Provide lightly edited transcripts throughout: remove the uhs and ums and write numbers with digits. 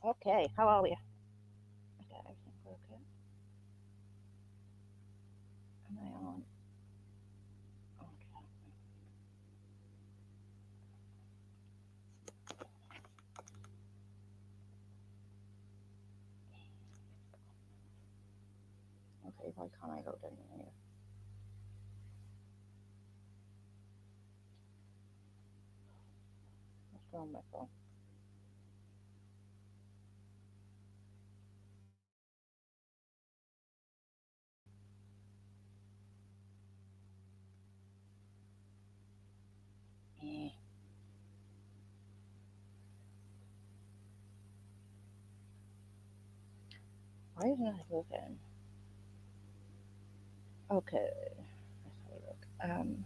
Okay, how are we? Okay, everything working? Am I on? Okay. Okay, why can't I load anything here? What's wrong with my phone? Eh, why isn't it working? Okay, let's have a look.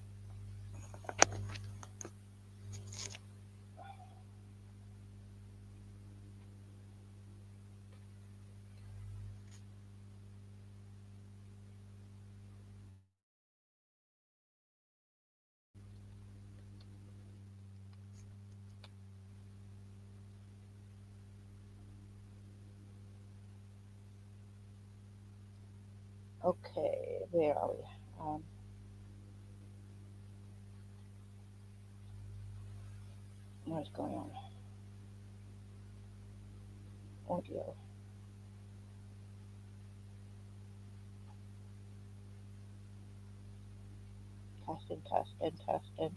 Okay, where are we? Um, what is going on? Audio. Testing, testing, testing,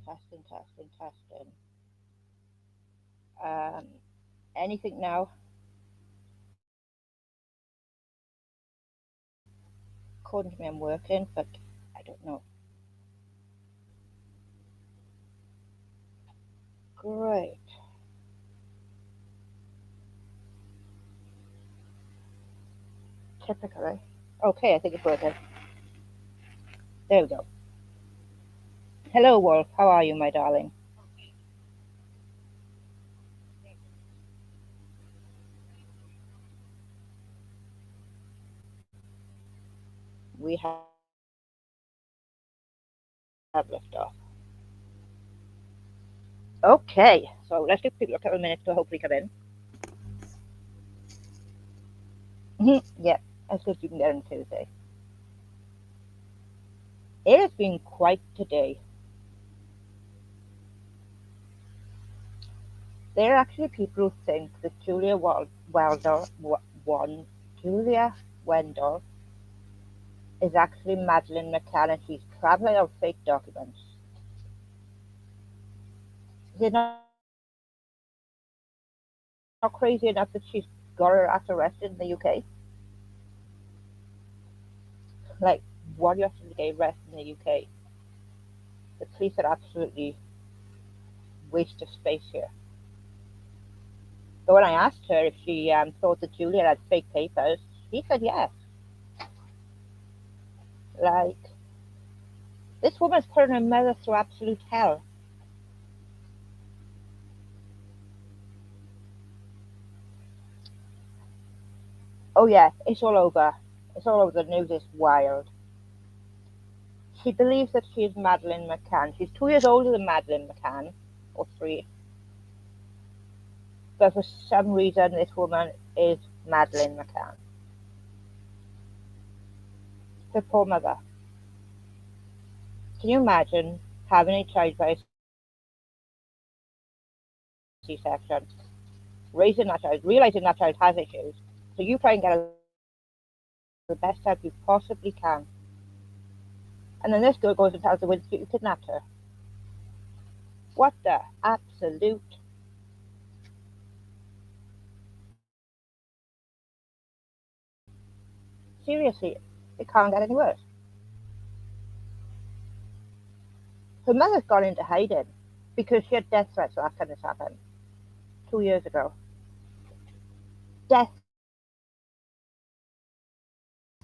testing, testing, testing. Um, anything now? According to me, I'm working, but I don't know. Great. Typically. Okay, I think it's working. There we go. Hello, Wolf. How are you, my darling? We have liftoff. Okay, so let's give people a couple of minutes to hopefully come in. Yeah, as good as you can get on Tuesday. It has been quite a day. There are actually people who think that Julia Wendell is actually Madeleine McCann and she's traveling on fake documents. Is it not crazy enough that she's got her ass arrested in the UK? Like, what do you have to get arrested in the UK? The police are absolutely waste of space here. But when I asked her if she thought that Julia had fake papers, she said yes. Like, this woman's putting her mother through absolute hell. Oh yeah, it's all over. It's all over the news. It's wild. She believes that she is Madeleine McCann. She's 2 years older than Madeleine McCann, or three. But for some reason, this woman is Madeleine McCann. Her poor mother. Can you imagine having a child by a C-section, raising that child, realizing that child has issues, so you try and get the best help you possibly can, and then this girl goes and tells the witness that you kidnapped her. What the absolute? Seriously, it can't get any worse. Her mother's gone into hiding because she had death threats last time this happened, 2 years ago. Death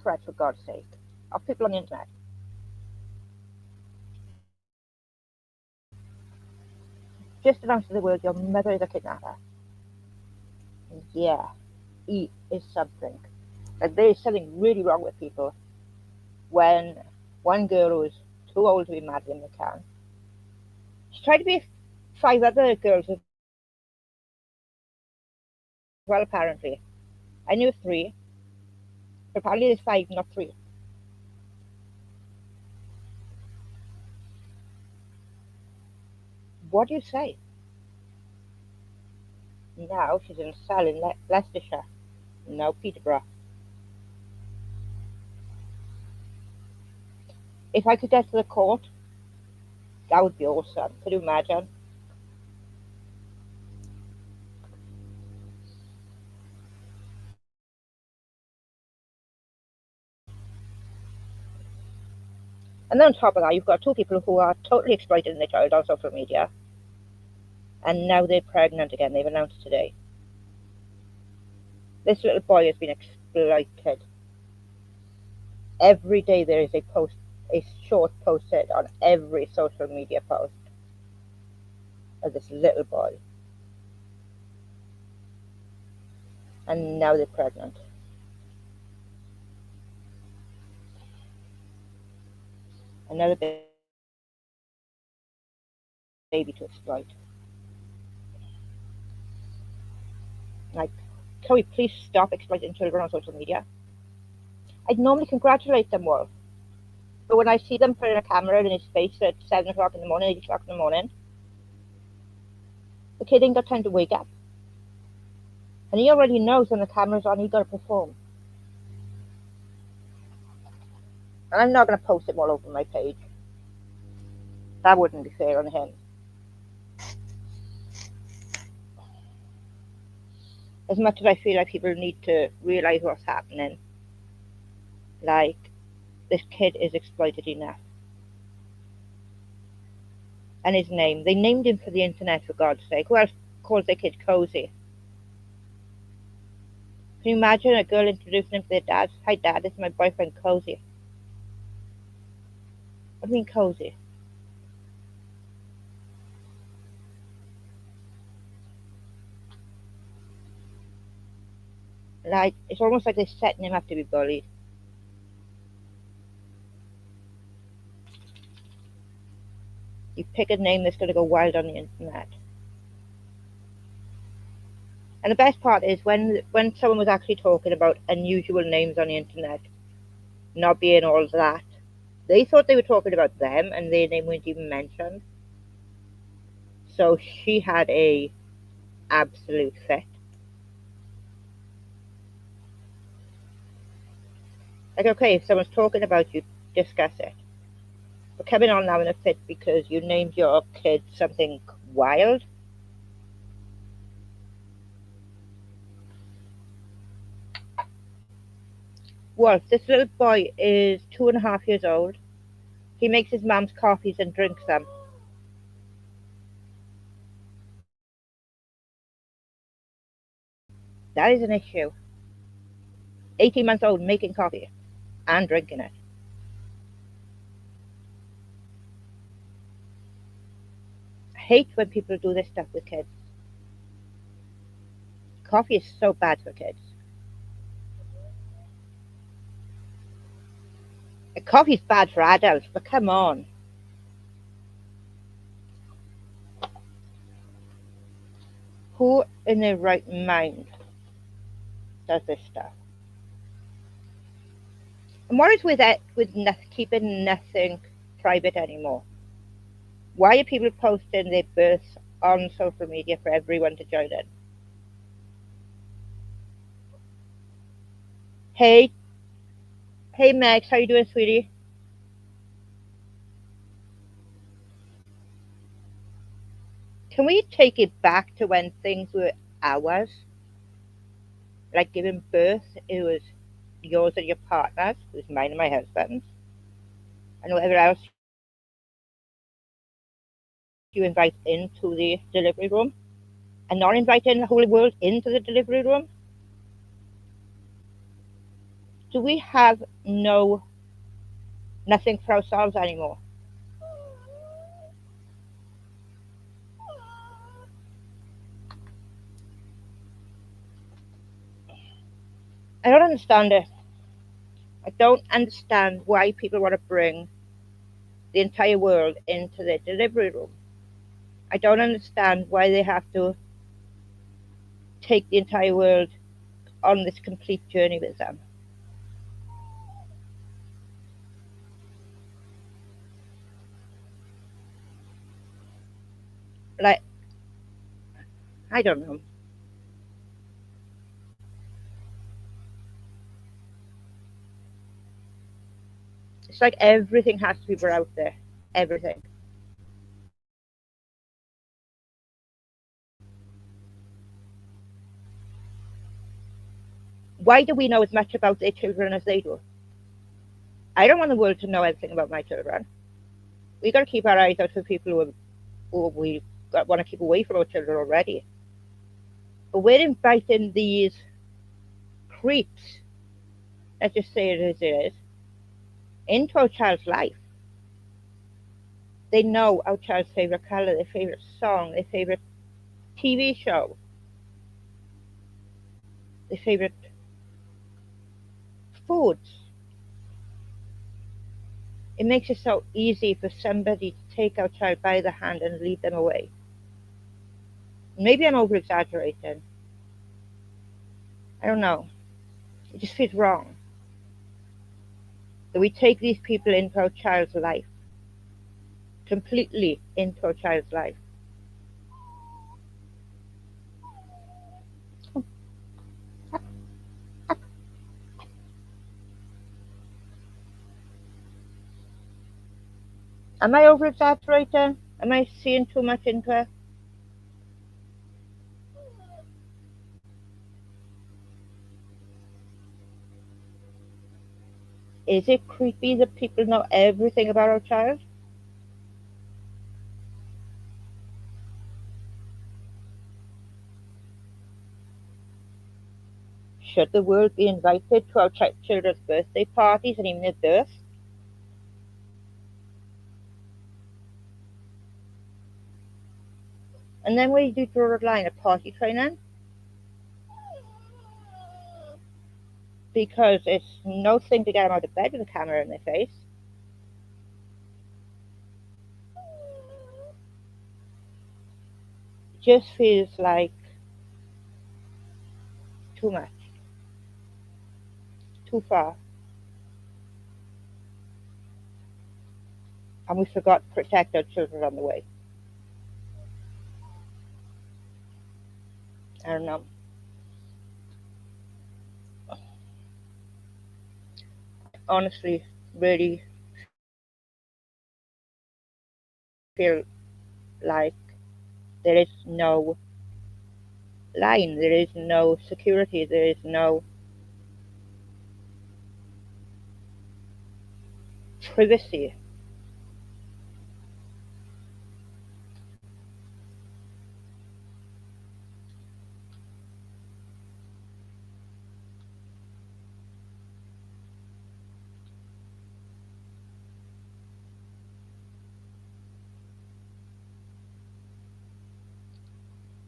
threats, for God's sake, of people on the internet. Just announce to the world your mother is a kidnapper. Yeah, he is something. Like, there is something really wrong with people when one girl who is too old to be Madeleine McCann, she tried to be 5 other girls as well, apparently. I knew 3, but apparently there's 5, not 3. What do you say? Now she's in a cell in Leicestershire, now Peterborough. If I could get to the court, that would be awesome. Could you imagine? And then on top of that, you've got 2 people who are totally exploiting their child on social media, and now they're pregnant again. They've announced today. This little boy has been exploited. Every day there is a short posted on every social media post of this little boy. And now they're pregnant. Another baby to exploit. Like, can we please stop exploiting children on social media? I'd normally congratulate them all. But when I see them putting a camera in his face at 7 o'clock in the morning, 8 o'clock in the morning, the kid ain't got time to wake up. And he already knows when the camera's on, he got to perform. And I'm not going to post it all over my page. That wouldn't be fair on him. As much as I feel like people need to realise what's happening, like, this kid is exploited enough. And his name, they named him for the internet, for God's sake. Who else calls their kid Cozy? Can you imagine a girl introducing him to their dad? Hi dad, this is my boyfriend Cozy. What do you mean Cozy? Like, it's almost like they're setting him up to be bullied. You pick a name that's going to go wild on the internet. And the best part is when someone was actually talking about unusual names on the internet, not being all that, they thought they were talking about them and their name wasn't even mentioned. So she had a absolute fit. Like, okay, if someone's talking about you, discuss it. But coming on now in a fit because you named your kid something wild. Wolf, this little boy is 2.5 years old. He makes his mum's coffees and drinks them. That is an issue. 18 months old making coffee and drinking it. I hate when people do this stuff with kids. Coffee is so bad for kids. Coffee's bad for adults, but come on. Who in their right mind does this stuff? And what is with it, with keeping nothing private anymore? Why are people posting their births on social media for everyone to join in? Hey, hey Max, how you doing, sweetie? Can we take it back to when things were ours? Like giving birth, it was yours and your partner's, it was mine and my husband's, and whatever else you invite into the delivery room, and not inviting the whole world into the delivery room. Do we have nothing for ourselves anymore? I don't understand it. I don't understand why people want to bring the entire world into their delivery room. I don't understand why they have to take the entire world on this complete journey with them. Like, I don't know. It's like everything has to be put out there. Everything. Why do we know as much about their children as they do? I don't want the world to know everything about my children. We got to keep our eyes out for people who we want to keep away from our children already. But we're inviting these creeps, let's just say it as it is, into our child's life. They know our child's favorite color, their favorite song, their favorite TV show, their favorite foods. It makes it so easy for somebody to take our child by the hand and lead them away. Maybe I'm over exaggerating. I don't know. It just feels wrong that we take these people into our child's life, completely into our child's life. Am I over exaggerating? Am I seeing too much into it? Is it creepy that people know everything about our child? Should the world be invited to our children's birthday parties and even their births? And then where do you draw the line at party training? Because it's no thing to get them out of bed with a camera in their face. It just feels like too much, too far. And we forgot to protect our children on the way. I don't know. Honestly, really feel like there is no line, there is no security, there is no privacy.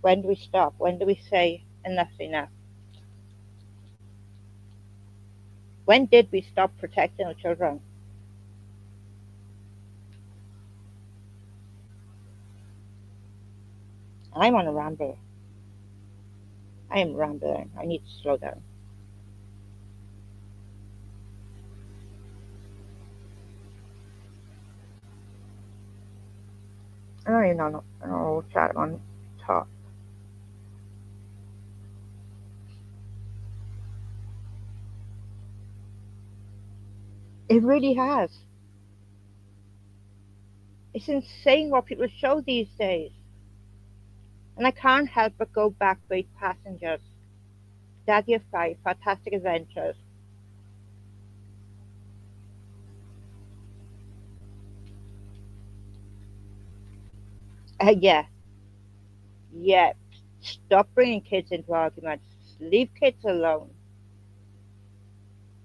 When do we stop? When do we say enough's enough? When did we stop protecting our children? I'm on a ramble. I am rambling. I need to slow down. I don't even know what chat I'm on top. It really has. It's insane what people show these days. And I can't help but go back to Eight Passengers, Daddy of Five, Fantastic Adventures. Yeah, yeah. Stop bringing kids into arguments. Leave kids alone.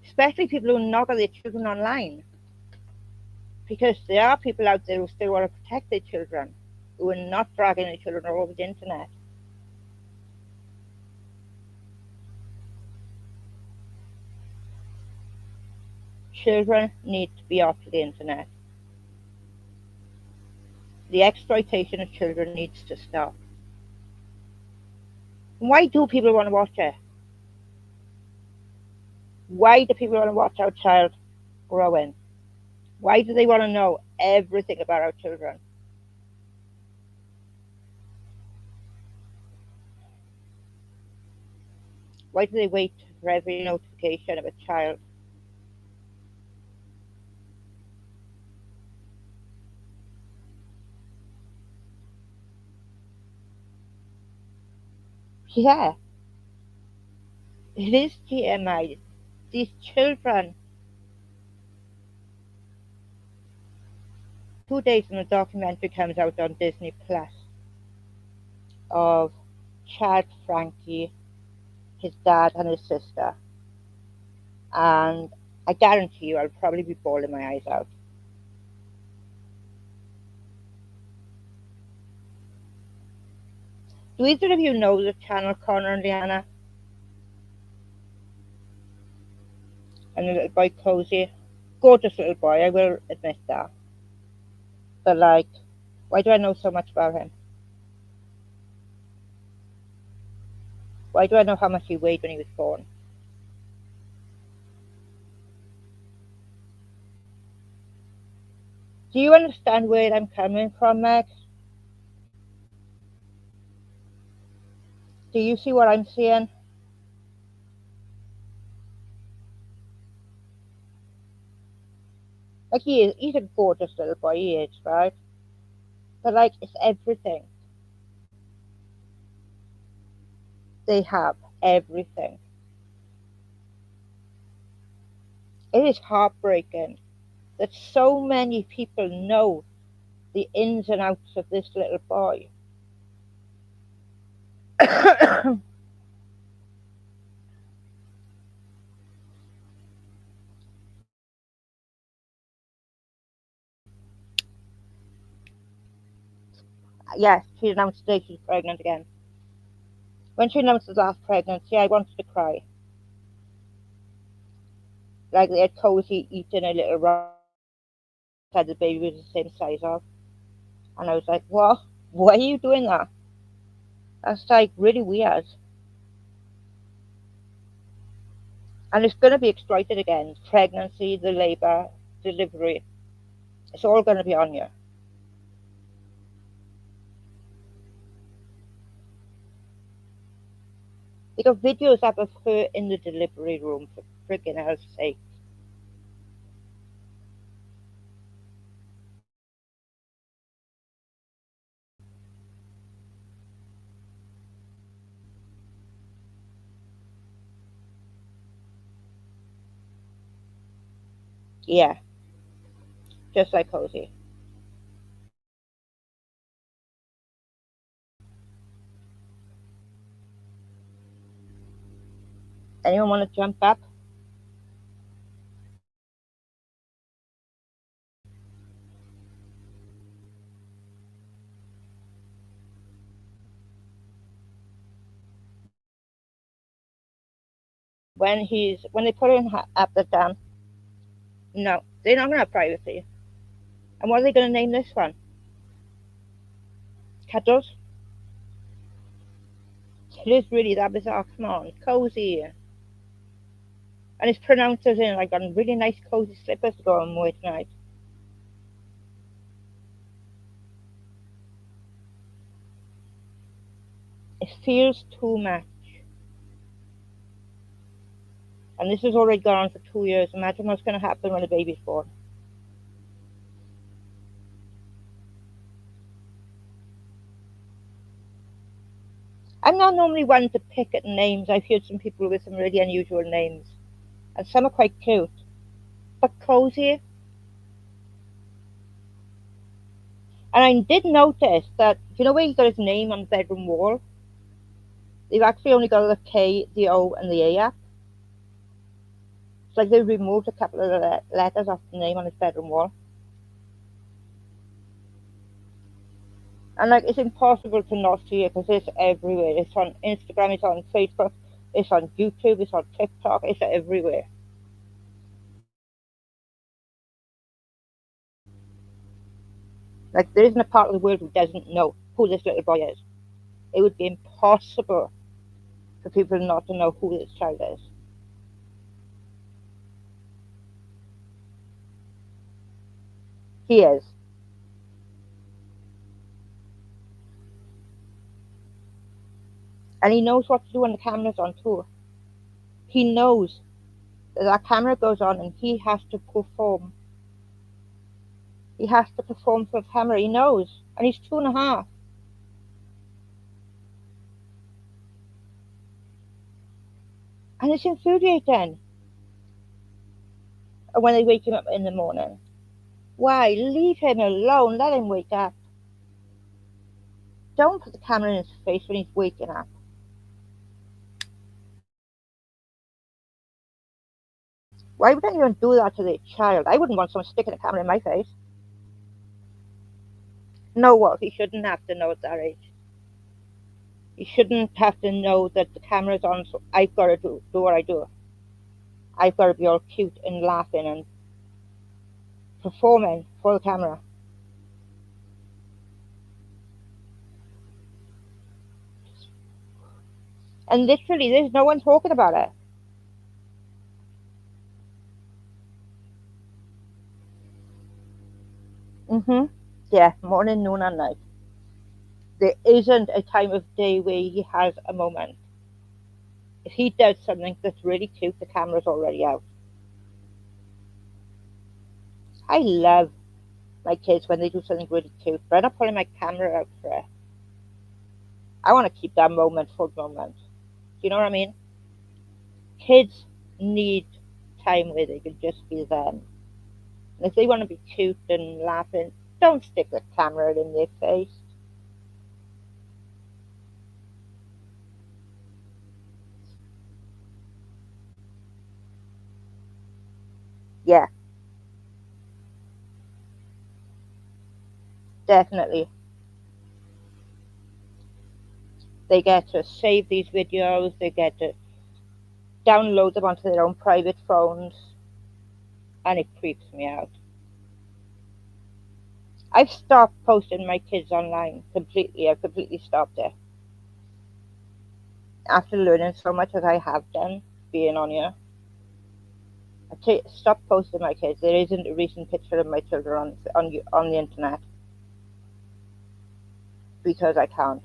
Especially people who knock on their children online. Because there are people out there who still want to protect their children, who are not dragging their children all over the internet. Children need to be off the internet. The exploitation of children needs to stop. Why do people want to watch it? Why do people want to watch our child growing? Why do they want to know everything about our children? Why do they wait for every notification of a child? Yeah, it is TMI. These children, 2 days when the documentary comes out on Disney Plus of Chad Frankie, his dad, and his sister, and I guarantee you I'll probably be bawling my eyes out. Do either of you know the channel Connor and Leanna and the little boy Cozy? Gorgeous little boy, I will admit that. But like, why do I know so much about him? Why do I know how much he weighed when he was born? Do you understand where I'm coming from, Meg? Do you see what I'm seeing? Like he's a gorgeous little boy, he is, right? But like, it's everything. They have everything. It is heartbreaking that so many people know the ins and outs of this little boy. Yes, she announced today she's pregnant again. When she announced the last pregnancy, I wanted to cry. Like they had Cozy eating a little rock that the baby was the same size of. And I was like, what? Why are you doing that? That's like really weird. And it's going to be exploited again. Pregnancy, the labour, delivery. It's all going to be on you. They got videos up of her in the delivery room, for friggin' hell's sake. Yeah, just like Cozy. Anyone want to jump up? When they put in up the dam, no, they're not going to have privacy. And what are they going to name this one? Cuddles? It is really that bizarre. Come on, Cozy. And it's pronounced as in like on really nice cozy slippers to go on with tonight. It feels too much. And this has already gone on for 2 years. Imagine what's going to happen when the baby's born. I'm not normally one to pick at names. I've heard some people with some really unusual names, and some are quite cute. But Cozy, and I did notice that, you know where he got his name on the bedroom wall? They've actually only got the K, the O, and the A up. It's like they removed a couple of the letters off the name on his bedroom wall. And like, it's impossible to not see it because it's everywhere. It's on Instagram, it's on Facebook, it's on YouTube, it's on TikTok, it's everywhere. Like, there isn't a part of the world who doesn't know who this little boy is. It would be impossible for people not to know who this child is. He is. And he knows what to do when the camera's on too. He knows that that camera goes on and he has to perform. He has to perform for the camera. He knows. And he's 2.5. And it's infuriating when they wake him up in the morning. Why? Leave him alone. Let him wake up. Don't put the camera in his face when he's waking up. Why would anyone do that to their child? I wouldn't want someone sticking a camera in my face. No, what? He shouldn't have to know at that age. He shouldn't have to know that the camera's on, so I've got to do what I do. I've got to be all cute and laughing and performing for the camera. And literally, there's no one talking about it. Yeah, morning, noon, and night. There isn't a time of day where he has a moment. If he does something that's really cute, the camera's already out. I love my kids when they do something really cute, but I'm not pulling my camera out for it. I want to keep that moment for the moment. Do you know what I mean? Kids need time where they can just be them. And if they want to be cute and laughing, don't stick the camera in their face. Yeah, definitely. They get to save these videos, they get to download them onto their own private phones, and it creeps me out. I've stopped posting my kids online completely. I've completely stopped it. After learning so much as I have done, being on here, stop posting my kids. There isn't a recent picture of my children on the internet because I can't.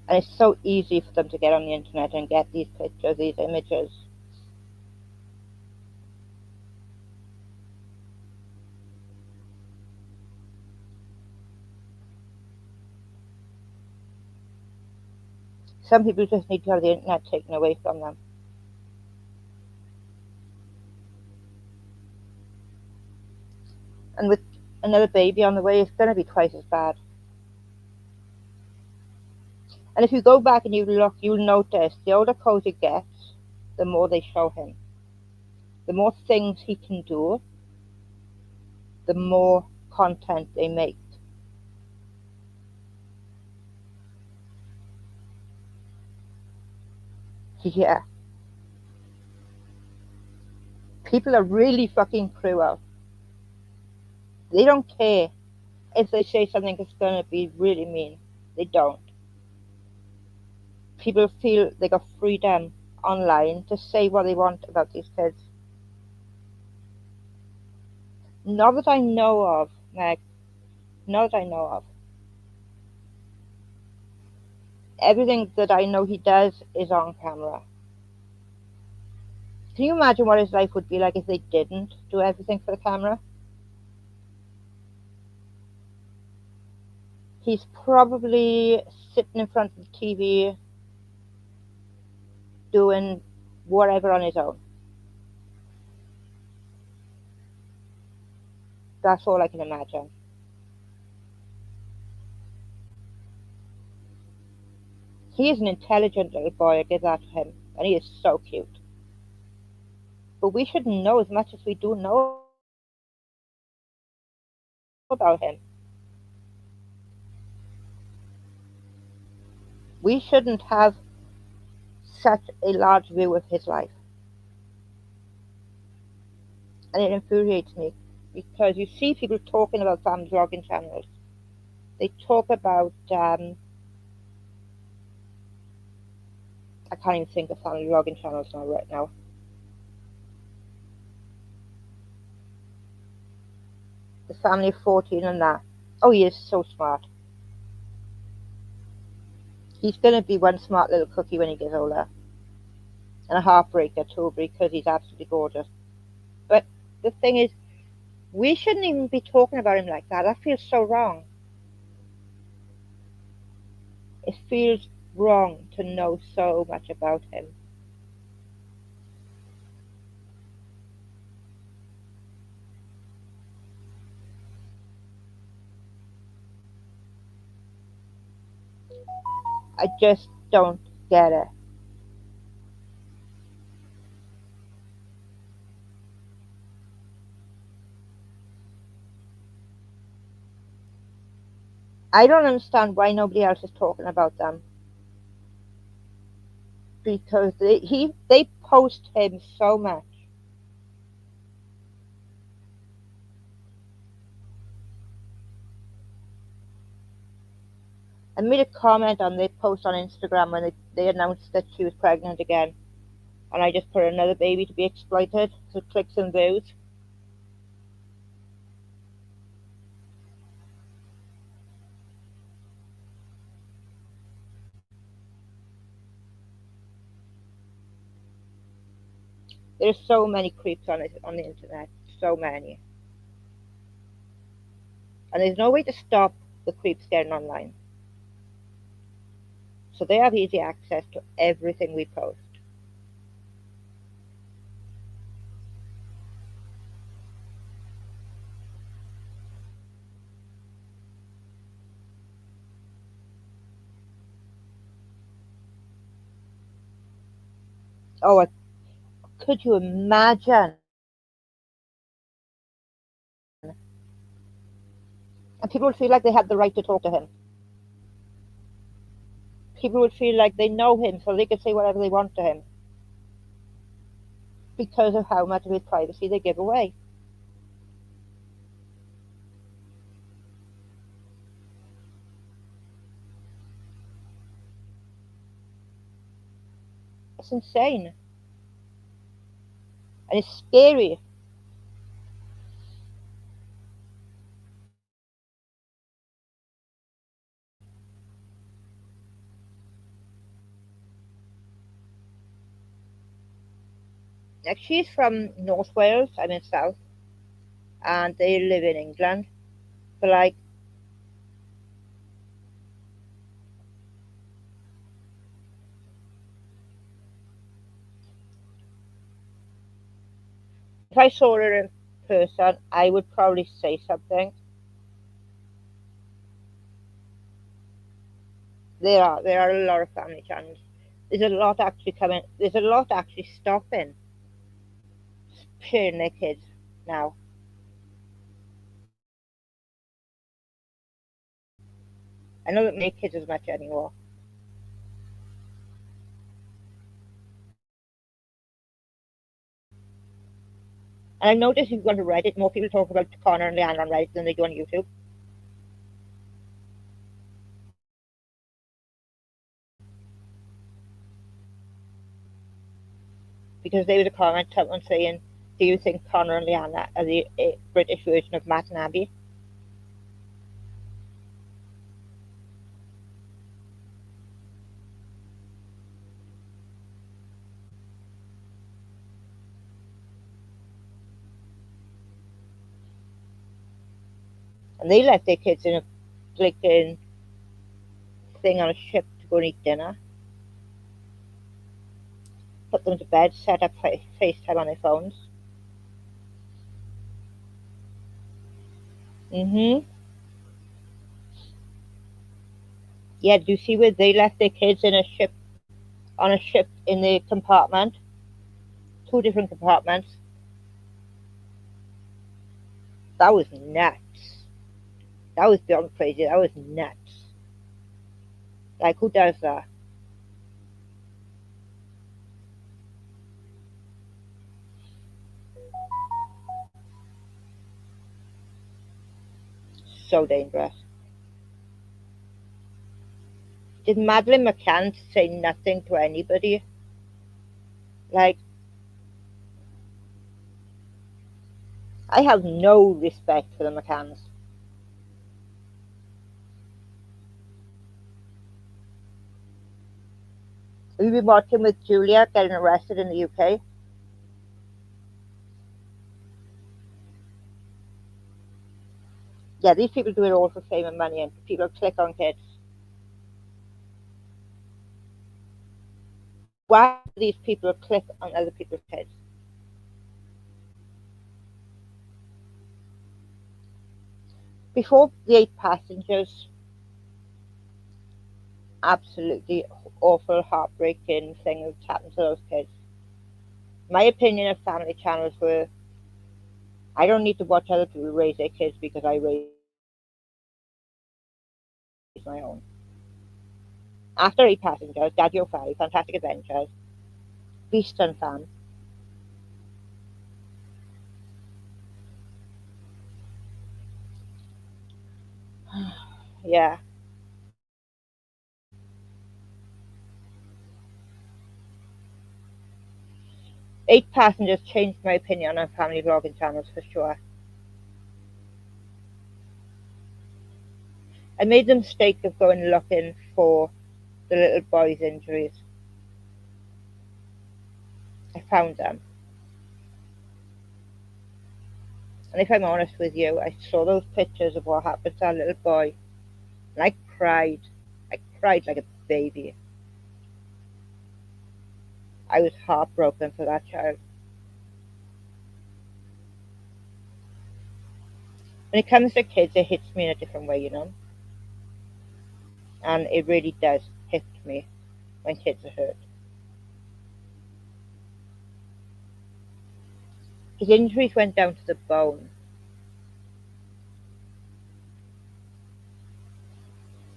And it's so easy for them to get on the internet and get these pictures, these images. Some people just need to have the internet taken away from them. And with another baby on the way, it's going to be twice as bad. And if you go back and you look, you'll notice the older Cozy gets, the more they show him. The more things he can do, the more content they make. Yeah, people are really fucking cruel. They don't care if they say something that's going to be really mean. They don't. People feel they got freedom online to say what they want about these kids. Not that I know of, Meg. Not that I know of. Everything that I know he does is on camera. Can you imagine what his life would be like if they didn't do everything for the camera? He's probably sitting in front of the TV doing whatever on his own. That's all I can imagine. He is an intelligent little boy, I give that to him, and he is so cute. But we shouldn't know as much as we do know about him. We shouldn't have such a large view of his life. And it infuriates me because you see people talking about family vlogging channels. They talk about, I can't even think of family vlogging channels now, right now. The family of 14 and that. Oh, he is so smart. He's going to be one smart little cookie when he gets older. And a heartbreaker too, because he's absolutely gorgeous. But the thing is, we shouldn't even be talking about him like that. That feels so wrong. It feels wrong to know so much about him. I just don't get it. I don't understand why nobody else is talking about them, because they post him so much. I made a comment on their post on Instagram when they announced that she was pregnant again, and I just put another baby to be exploited for clicks and views. There's so many creeps on the internet, so many, and there's no way to stop the creeps getting online. So they have easy access to everything we post. Oh, could you imagine? And people would feel like they had the right to talk to him. People would feel like they know him, so they could say whatever they want to him because of how much of his privacy they give away. It's insane, and it's scary. Like, she's from North Wales, I'm in South, and they live in England. But like, if I saw her in person, I would probably say something. There are a lot of family channels. There's a lot actually coming. There's a lot actually stopping sharing their kids now. I know that make kids as much anymore. And I noticed if you go to Reddit, more people talk about Connor and Leanne on Reddit than they do on YouTube. Because there was a comment, someone saying, "Do you think Connor and Leanne are the British version of Matt and Abby?" And they left their kids in a blinking thing on a ship to go and eat dinner, put them to bed, set up FaceTime on their phones. Hmm. Yeah, do you see where they left their kids in a ship, on a ship in the compartment? Two different compartments. That was nuts. That was beyond crazy. That was nuts. Like, who does that? so dangerous. Did Madeleine McCann say nothing to anybody? Like, I have no respect for the McCanns. Have you been watching with Julia getting arrested in the UK? Yeah, these people do it all for fame and money, and people click on kids. Why do these people click on other people's kids? Before the 8 passengers, absolutely awful, heartbreaking thing that's happened to those kids. My opinion of family channels were, I don't need to watch other people raise their kids because I raised my own. After 8 passengers, Daddy O'Farrell, Fantastic Adventures, Beast and Fam, yeah. 8 passengers changed my opinion on family vlogging channels for sure. I made the mistake of going looking for the little boy's injuries. I found them. And if I'm honest with you, I saw those pictures of what happened to that little boy, and I cried. I cried like a baby. I was heartbroken for that child. When it comes to kids, it hits me in a different way, and it really does hit me when kids are hurt. His injuries went down to the bone,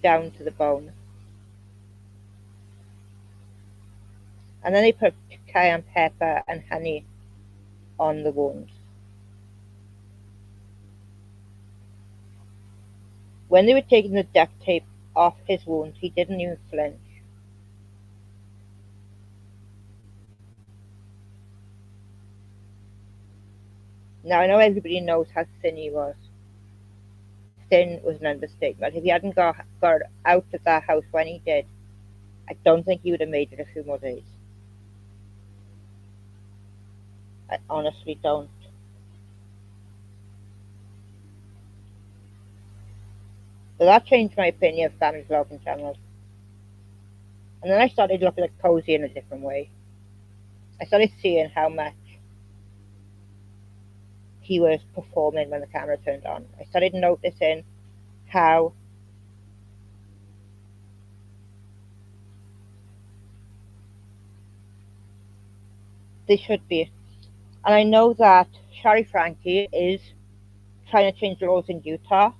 down to the bone. And then they put cayenne pepper and honey on the wounds. When they were taking the duct tape off his wounds, he didn't even flinch. Now, I know everybody knows how thin he was. Thin was an understatement. If he hadn't got out of that house when he did, I don't think he would have made it a few more days. I honestly don't. So that changed my opinion of family vlogging channels. And then I started looking at Cozy in a different way. I started seeing how much he was performing when the camera turned on. I started noticing how they should be. And I know that Shari Frankie is trying to change the laws in Utah,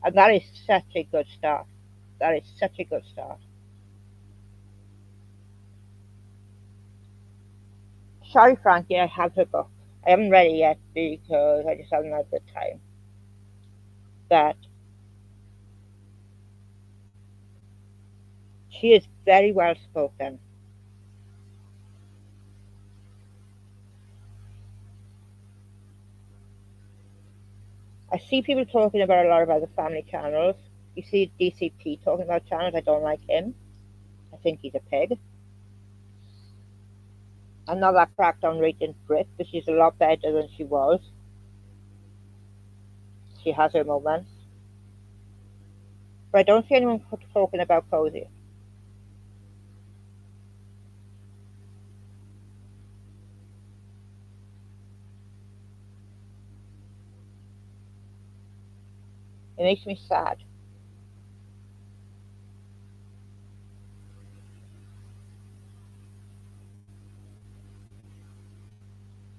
and that is such a good start. That is such a good start. Shari Frankie, I have her book. I haven't read it yet because I just haven't had the time. But she is very well spoken. I see people talking about a lot of other family channels. You see DCP talking about channels. I don't like him. I think he's a pig. I'm not that cracked on Rachel Britt, but she's a lot better than she was. She has her moments. But I don't see anyone talking about Cozy. It makes me sad.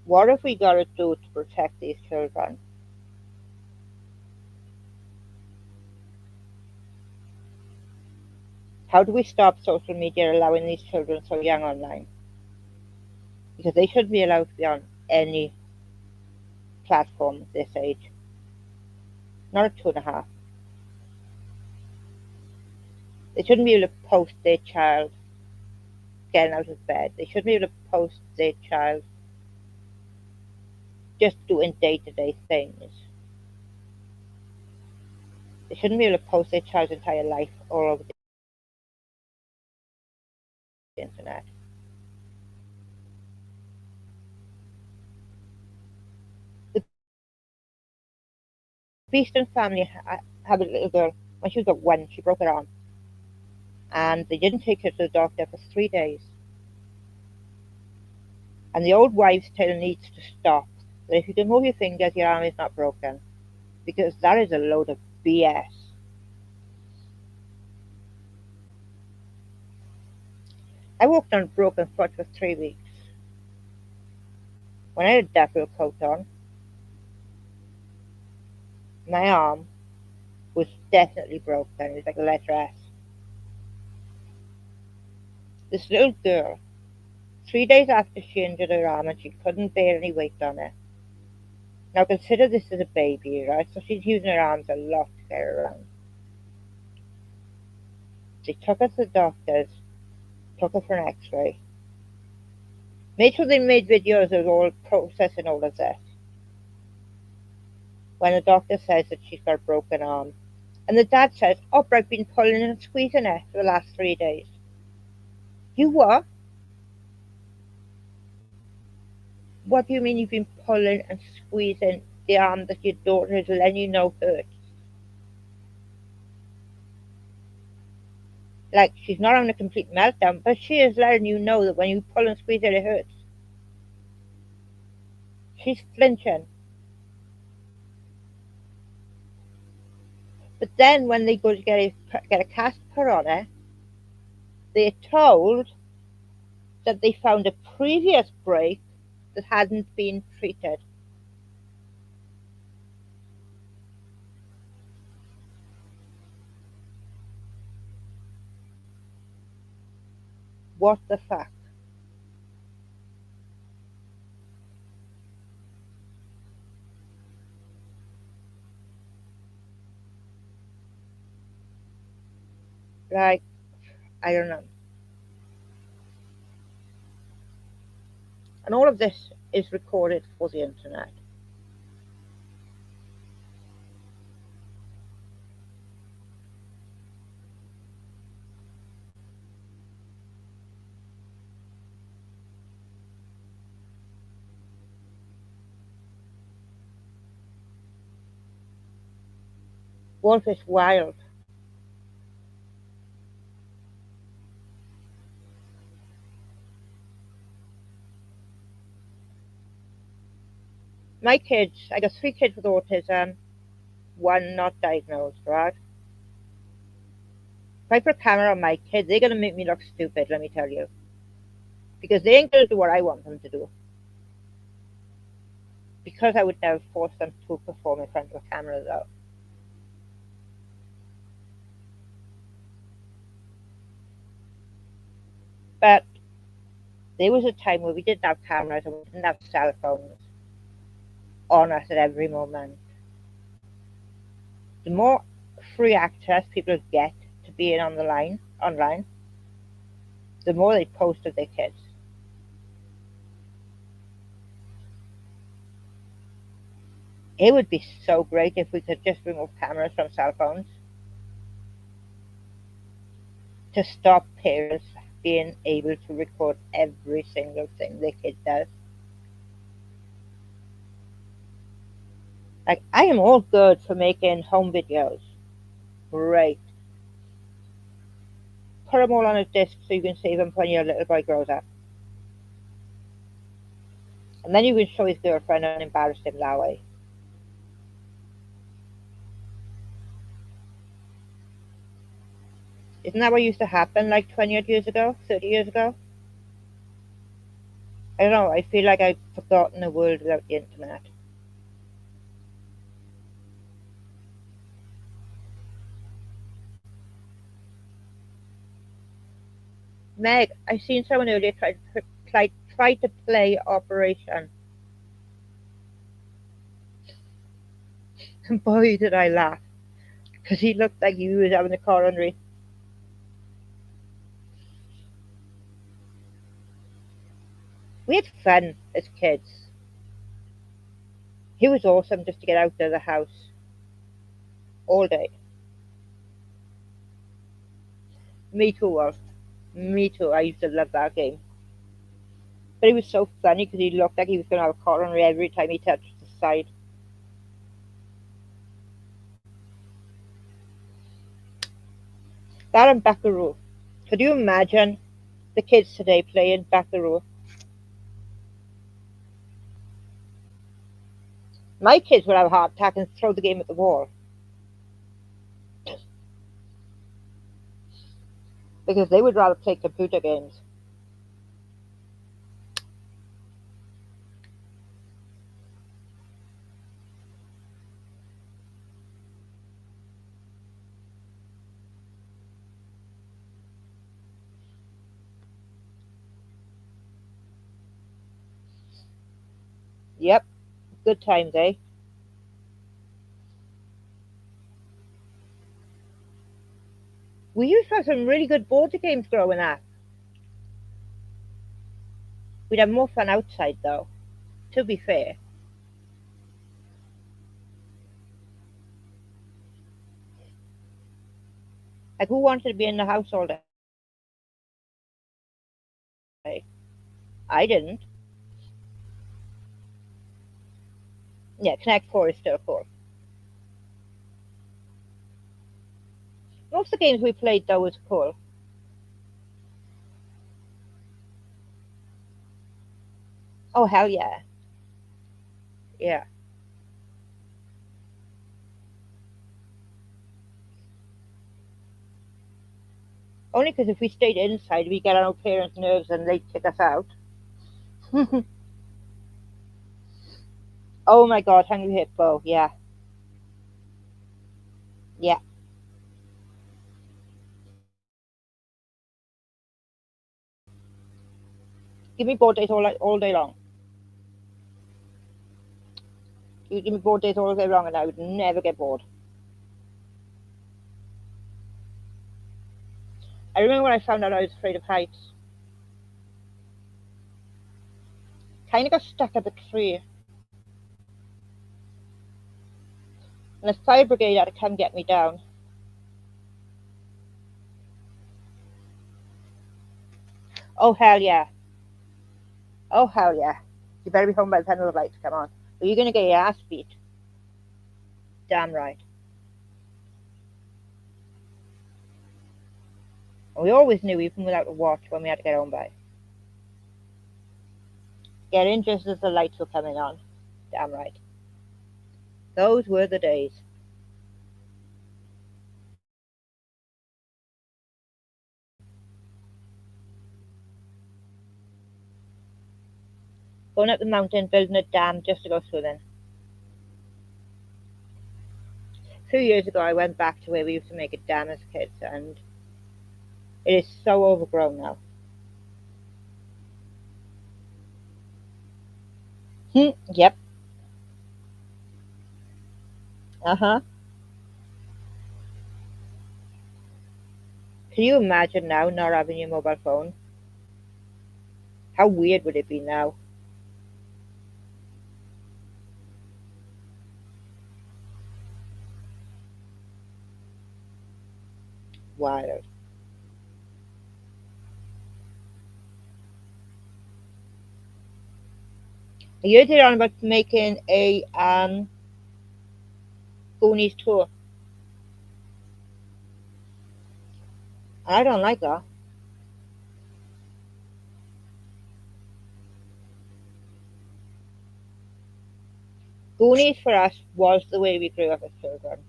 What have we got to do to protect these children? How do we stop social media allowing these children so young online? Because they shouldn't be allowed to be on any platform at this age. not at 2.5. They shouldn't be able to post their child getting out of bed. They shouldn't be able to post their child just doing day-to-day things. They shouldn't be able to post their child's entire life all over the internet. The Beeston family had a little girl. When she was about 1, she broke her arm. And they didn't take her to the doctor for 3 days. And the old wives' tale needs to stop. That if you can move your fingers, your arm is not broken. Because that is a load of BS. I walked on a broken foot for 3 weeks. When I had a Dapper coat on, my arm was definitely broken. It was like a letter S. This little girl, 3 days after she injured her arm and she couldn't bear any weight on it. Now consider this as a baby, right? So she's using her arms a lot to get around. They took her to the doctors, took her for an x-ray. Made sure they made videos of all processing all of this. When the doctor says that she's got a broken arm. And the dad says, oh, but I've been pulling and squeezing it for the last 3 days. You what? What do you mean you've been pulling and squeezing the arm that your daughter is letting you know hurts? Like, she's not having a complete meltdown, but she is letting you know that when you pull and squeeze it hurts. She's flinching. But then when they go to get a cast put on it, they're told that they found a previous break that hadn't been treated. What the fuck? Like, I don't know. And all of this is recorded for the internet. Wolf is wild. My kids, I got 3 kids with autism, one not diagnosed, right? If I put a camera on my kids, they're going to make me look stupid, let me tell you. Because they ain't going to do what I want them to do. Because I would never force them to perform in front of a camera, though. But there was a time where we didn't have cameras and we didn't have cell phones on us at every moment. The more free access people get to being on the line online, the more they post of their kids. It would be so great if we could just remove cameras from cell phones to stop parents being able to record every single thing their kid does. Like, I am all good for making home videos. Great. Put them all on a disc so you can save them when your little boy grows up. And then you can show his girlfriend and embarrass him that way. Isn't that what used to happen like 20 years ago, 30 years ago? I don't know, I feel like I've forgotten a world without the internet. Meg, I seen someone earlier try to play Operation. And boy, did I laugh, because he looked like he was having a coronary. We had fun as kids. It was awesome just to get out of the house all day. Me too, Wolf. Me too. I used to love that game. But it was so funny because he looked like he was going to have a coronary every time he touched the side. That and Buckaroo. Could you imagine the kids today playing Buckaroo? My kids would have a heart attack and throw the game at the wall because they would rather play computer games. Yep, good times, eh? We used to have some really good board games growing up. We'd have more fun outside, though, to be fair. Like, who wanted to be in the house all day? I didn't. Yeah, Connect 4 is still cool. Most of the games we played, though, was cool. Oh, hell yeah. Yeah. Only because if we stayed inside, we get on our parents' nerves and they'd kick us out. Oh my god, Hungry Hippo. Yeah. Yeah. Give me board days all day long. You give me board days all day long and I would never get bored. I remember when I found out I was afraid of heights. Kind of got stuck at the tree. And the fire brigade had to come get me down. Oh, hell yeah. Oh, hell yeah. You better be home by the time the lights come on. Or you're going to get your ass beat. Damn right. And we always knew, even without a watch, when we had to get home by. Get in just as the lights were coming on. Damn right. Those were the days. Going up the mountain, building a dam just to go swimming. A few years ago, I went back to where we used to make a dam as kids, and it is so overgrown now. Yep. Uh huh. Can you imagine now not having your mobile phone? How weird would it be now? Wild. You did on about making a Goonies tour. I don't like that. Goonies for us was the way we grew up as children.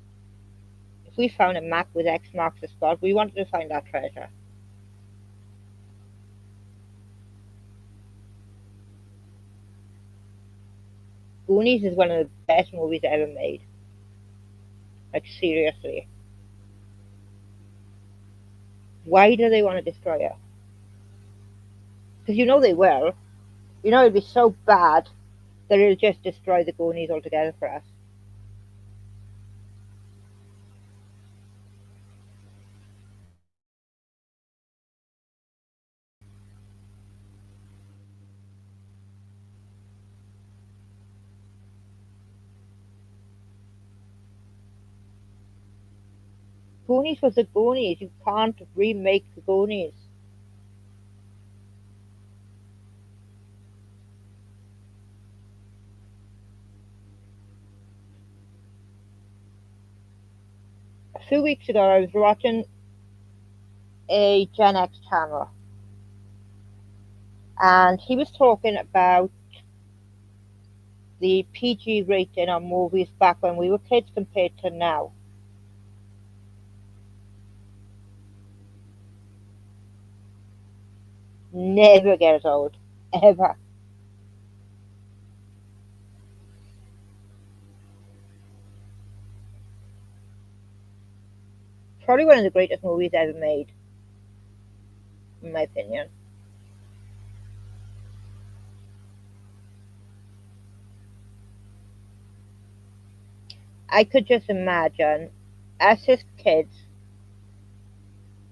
If we found a map with X marks the spot, we wanted to find that treasure. Goonies is one of the best movies ever made. Like, seriously. Why do they want to destroy us? Because you know they will. You know it'd be so bad that it'll just destroy the Goonies altogether for us. Goonies was the Goonies. You can't remake the Goonies. A few weeks ago, I was watching a Gen X channel, and he was talking about the PG rating on movies back when we were kids compared to now. Never gets old, ever. Probably one of the greatest movies ever made, in my opinion. I could just imagine us as kids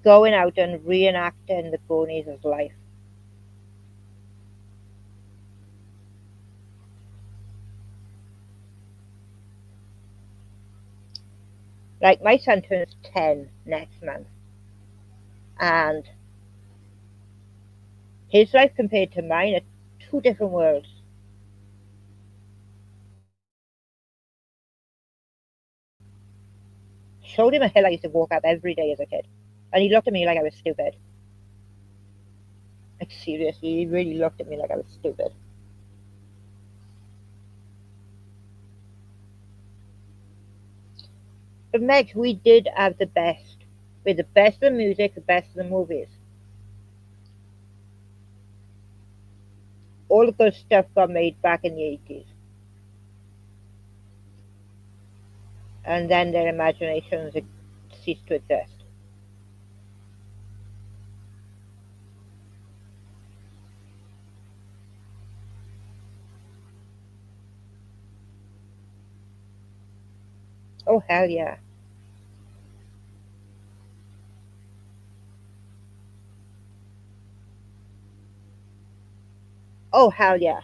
going out and reenacting the Goonies' life. Like my son turns 10 next month, and his life compared to mine are two different worlds. Showed him a hill I used to walk up every day as a kid, and he looked at me like I was stupid. Like seriously, he really looked at me like I was stupid. But Meg, we did have the best. We had the best of the music, the best of the movies. All the good stuff got made back in the 80s. And then their imaginations ceased to exist. Oh, hell yeah. Oh, hell yeah.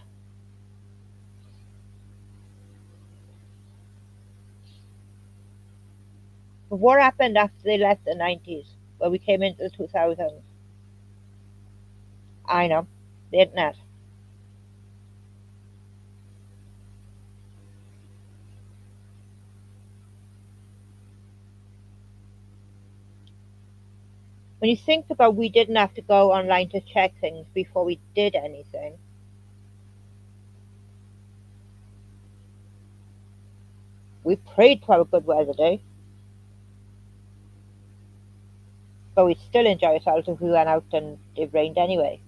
But what happened after they left the 90s, where we came into the 2000s? I know, the internet. When you think about we didn't have to go online to check things before we did anything, we prayed to have a good weather day, but we'd still enjoy ourselves if we went out and it rained anyway.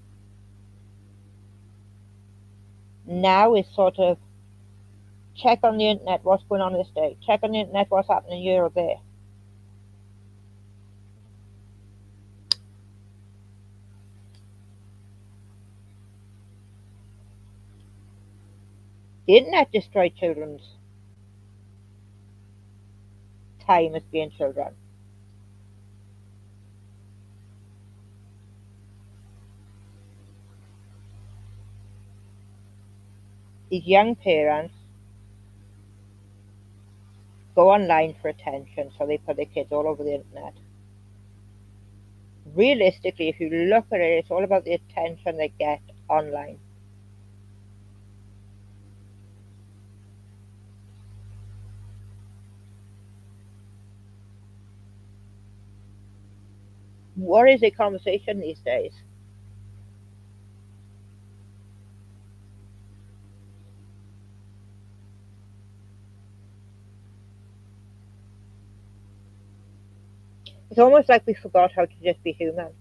Now it's sort of check on the internet what's going on this day, check on the internet what's happening here or there. The internet destroyed children's time as being children. These young parents go online for attention, so they put their kids all over the internet. Realistically, if you look at it, it's all about the attention they get online. What is a conversation these days? It's almost like we forgot how to just be human.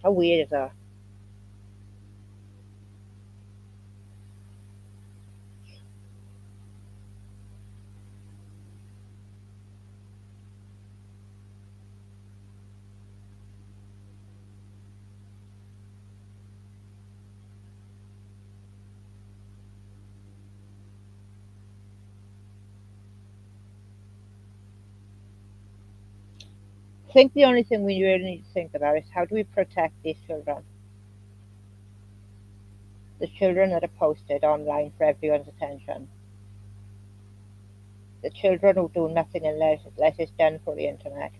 How weird is that? I think the only thing we really need to think about is how do we protect these children? The children that are posted online for everyone's attention. The children who do nothing unless it's done for the internet.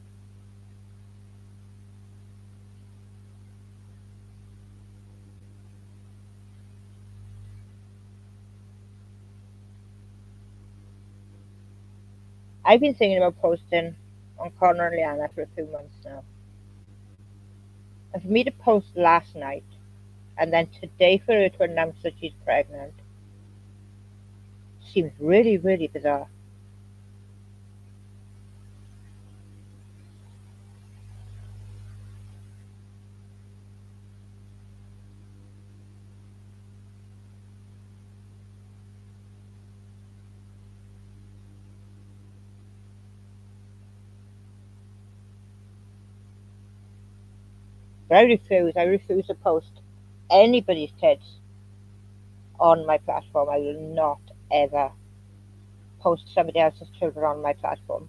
I've been thinking about posting on Connor and Liana for a few months now. And for me to post last night and then today for her to announce that she's pregnant seems really, really bizarre. But I refuse to post anybody's kids on my platform. I will not ever post somebody else's children on my platform.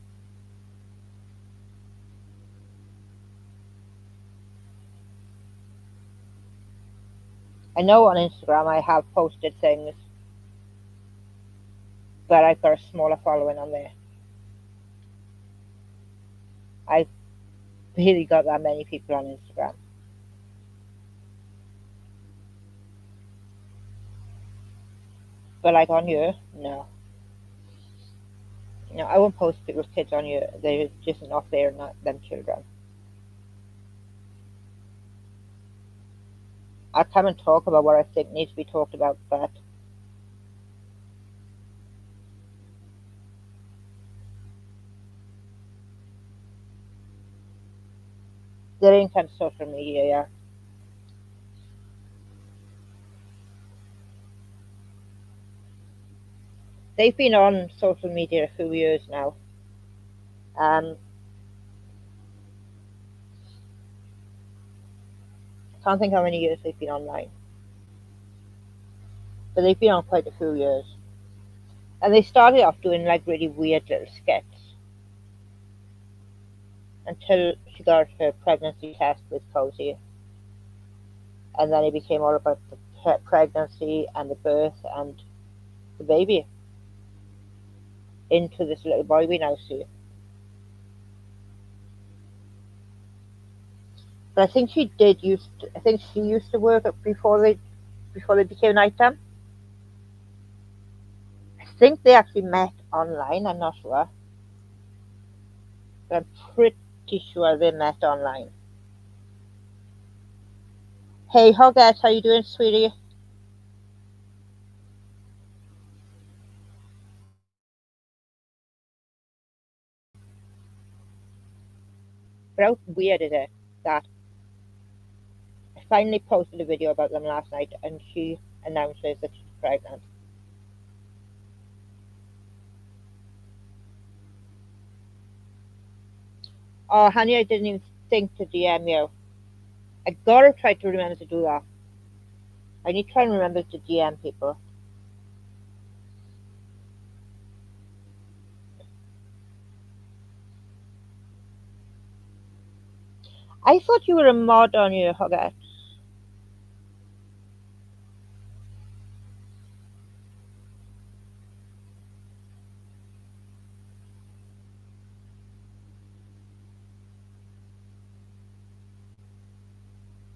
I know on Instagram I have posted things, but I've got a smaller following on there. I've really got that many people on Instagram. But like on here, no. No, I won't post people's kids on here. They're just not there, not them children. I'll come and talk about what I think needs to be talked about, but there ain't kind of social media, yeah. They've been on social media a few years now. Um, can't think how many years they've been online, but they've been on quite a few years. And they started off doing like really weird little skits until she got her pregnancy test with Cozy, and then it became all about the pregnancy and the birth and the baby into this little boy we now see. But I think I think she used to work before they became nighttime. I think they actually met online. I'm not sure, but I'm pretty sure they met online. Hey, Hoggett, how you doing, sweetie? But how weird is it that I finally posted a video about them last night, and she announces that she's pregnant. Oh, honey, I didn't even think to DM you. I gotta try to remember to do that. I need to try and remember to DM people. I thought you were a mod on your Hoggett.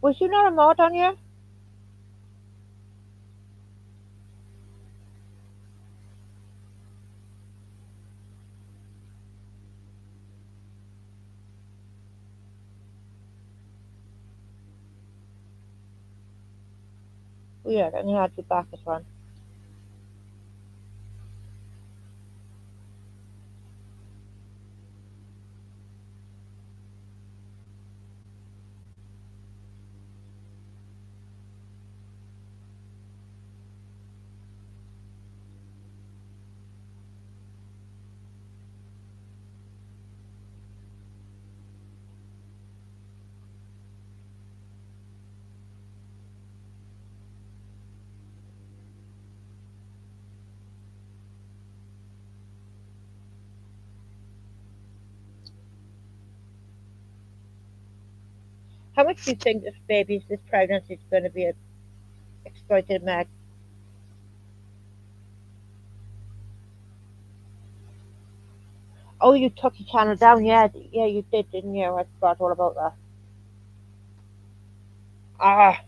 Was you not a mod on here? Weird, I'm gonna add you back as one. How much do you think this pregnancy is going to be exploited, Meg? Oh, you took your channel down, yeah, yeah, you did, didn't you? I forgot all about that. Ah,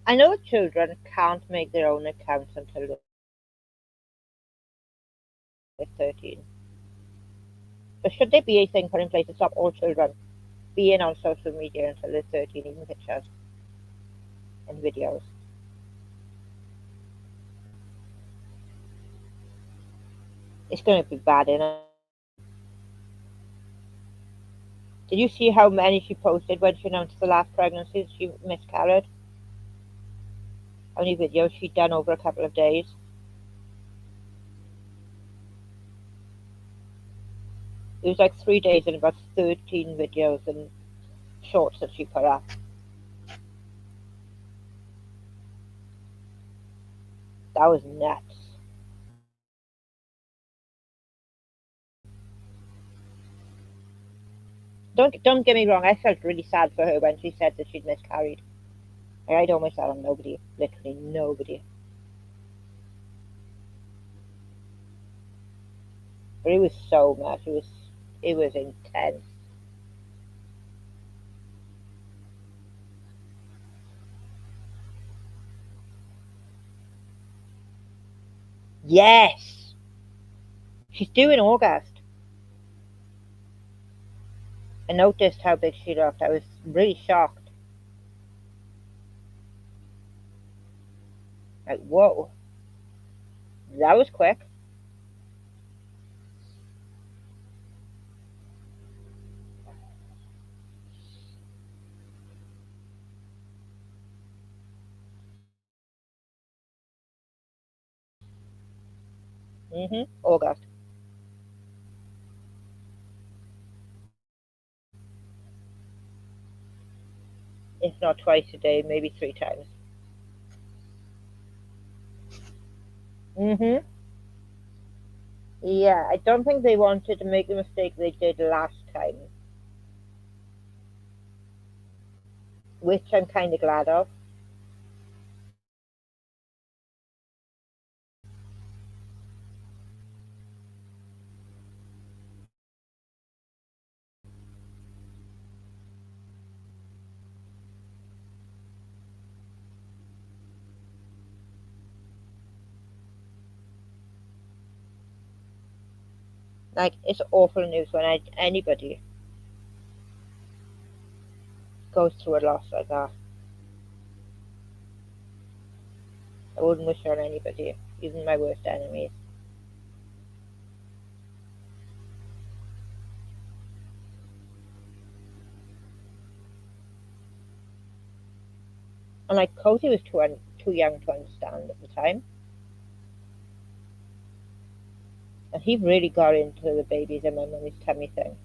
I know children can't make their own accounts until they're 13. But should there be a thing put in place to stop all children being on social media until they're 13, even pictures and videos? It's going to be bad, innit? Did you see how many she posted when she announced the last pregnancy she miscarried? How many videos she'd done over a couple of days? It was like 3 days and about 13 videos and shorts that she put up. That was nuts. Don't get me wrong. I felt really sad for her when she said that she'd miscarried. I'd almost sat on nobody, literally nobody. But it was so much. It was intense. Yes, she's due in August. I noticed how big she looked. I was really shocked. Like, whoa, that was quick. August. If not twice a day, maybe 3 times. Mhm. Yeah, I don't think they wanted to make the mistake they did last time, which I'm kind of glad of. Like, it's awful news when anybody goes through a loss like that. I wouldn't wish it on anybody, even my worst enemies. And like Cozy was too young to understand at the time, and he really got into the babies and my mummy's tummy thing.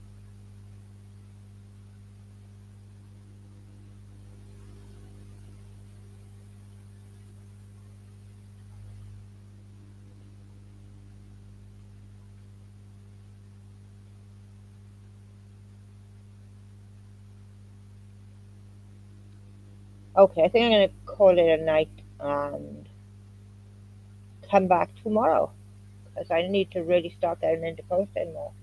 Okay, I think I'm gonna call it a night and come back tomorrow because I need to really start getting into posting more.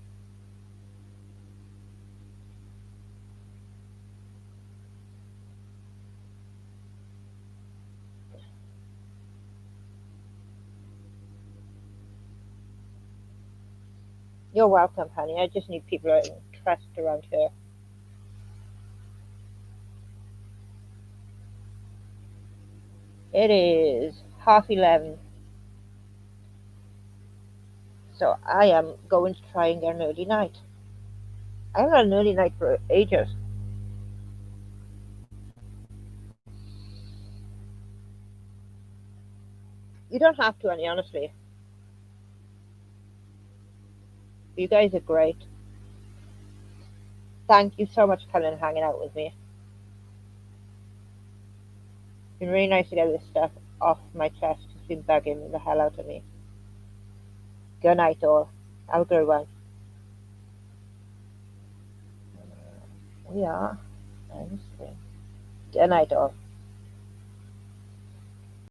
You're welcome, honey. I just need people of interest around here. It is 11:30, so I am going to try and get an early night. I haven't had an early night for ages. You don't have to, honey, honestly. You guys are great. Thank you so much for coming and hanging out with me. It's been really nice to get this stuff off my chest. It's been bugging the hell out of me. Good night, all. Have a good one. We are. Good night, all.